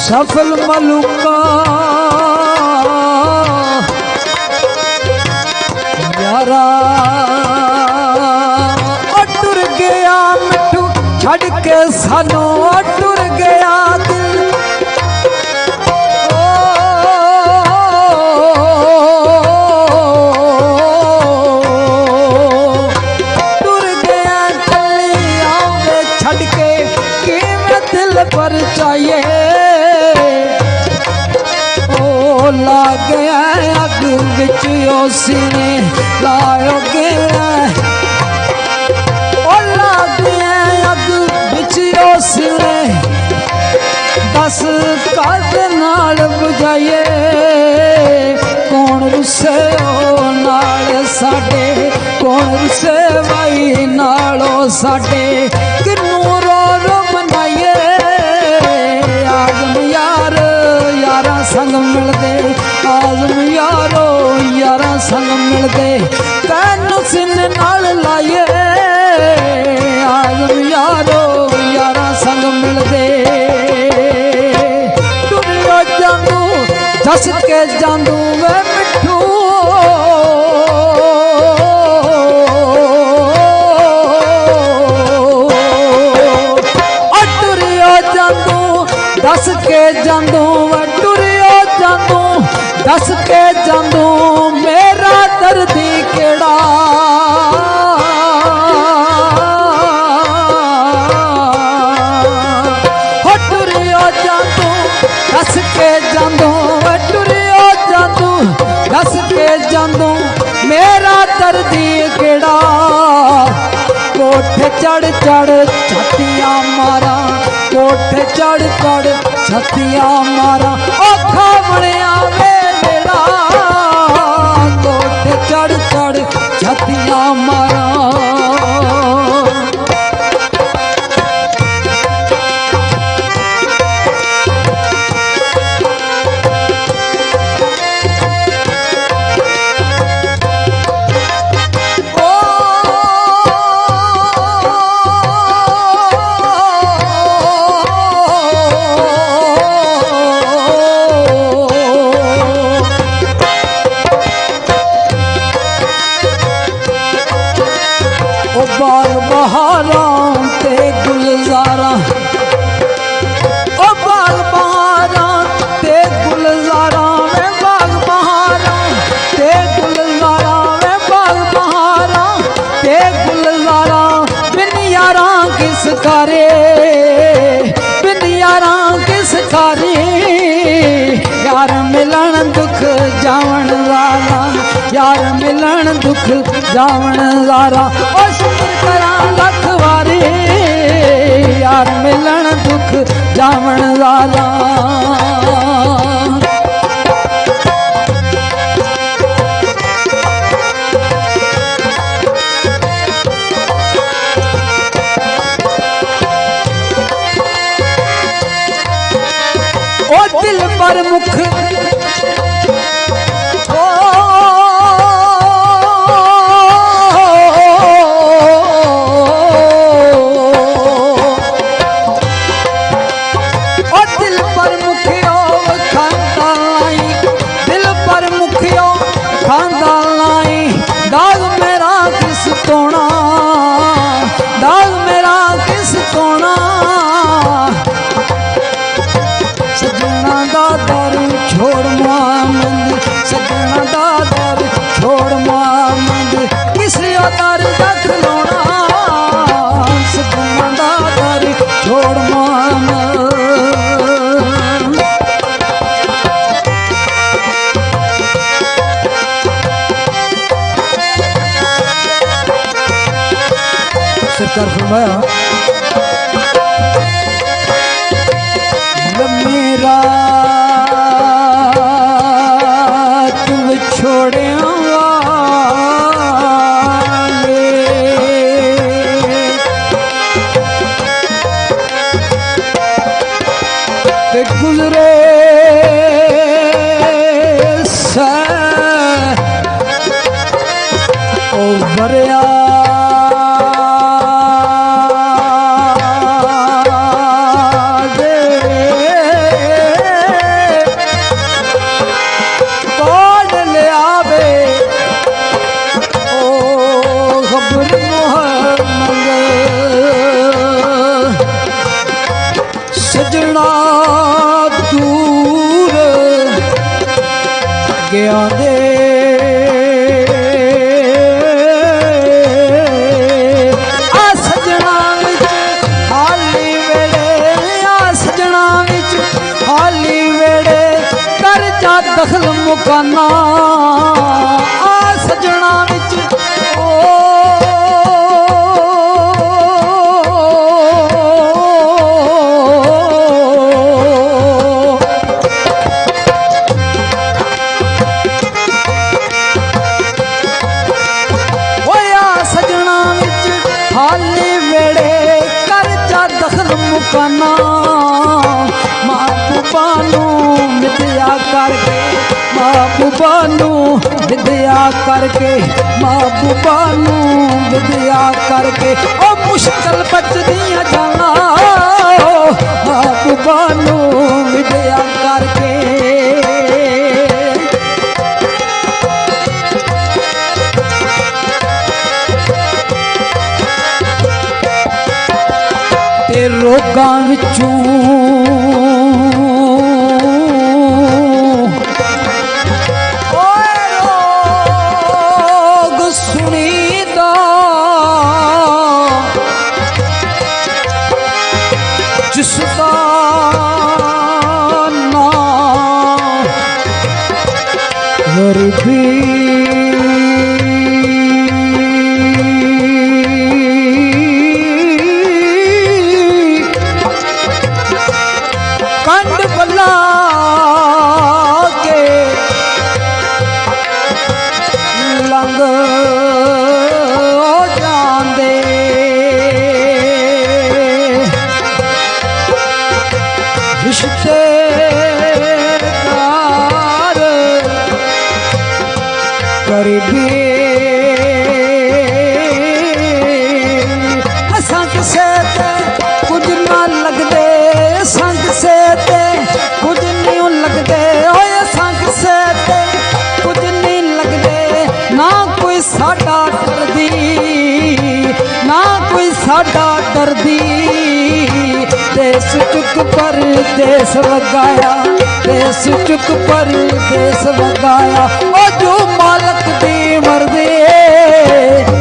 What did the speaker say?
सफल मलुका यारा टुर गया मिठू छड़ के सानू टुर गया दिल टुर गया कलियां वे छड़ के किवें दिल पर चाहिए ला गया अग विच उसी लायो गया ला गया अग विच उसने दस कद नाल बुझाइए कौन रुसे नाल साडे कौन रुसे भाई नालो साडे किनू रो रो मनाइए आजम यार यारा संग मिलदे आजम यारो यारा संग मिलदे तैनू सिन नाल लाइए आजम यारो यारा संग मिलदे टुरियो जांदू दस के जांदू वे मिठू टुरियो जांदू दस के जांदू दस के जांदू मेरा दर्दी केड़ा हो टुरियो जांदू दस के जांदू टुरियो जांदू दस के जांदू मेरा दर्दी केड़ा कोठे चढ़ चढ़ छतियां मारा कोठे चढ़ चढ़ छतियां मारा औखा बनिया वेला कोठे चढ़ चढ़ छतियां मारा बाग बहारा ते गुलजारा ओ बाग बहारा ते गुलजारा वे बाग बहारा ते गुलजारा वे बाग बहारा ते गुलजारा बिन यारा किस करे बिन यारा किस करे यार मिलन दुख जावन वाला यार मिलन दुख जावन वाला ओ शुक्र करा लख वारी यार मिलन दुख जावन वाला ओ दिल पर मुख दाग मेरा किस तोना दाग मेरा किस तोना सजना दा दर छोड़ मामंद सजना दा दर छोड़ मामंद किस दर दख लोना सजना दा दर छोड़ मामंद सरकार फरमाया मेरा तुम छोड़े गुजरे से ओ बरिया ਮੁਕਾਨਾ ਆ ਸਜਣਾ ਵਿੱਚ ਮੁਕਾਨਾ महबूबा नूं विद्या करके महबूबा नूं विद्या करके महबूबा नूं विद्या करके ओ मुश्किल बचदियां जाना महबूबा नूं विद्या करके रोगां विचों ओए रोग सुनीदा जिसदा नाम गरीबी रिश्तेदार गरीबी असां किसे ते कुछ ना लगदे संग से ते कुछ नहीं लगदे ओए असां किसे ते कुछ नहीं लगदे ना कोई साडा दर्दी ना कोई साडा दर्दी देश चुक पर देश लगाया देश चुक पर देश लगाया ओ जो मालक दी मर्जी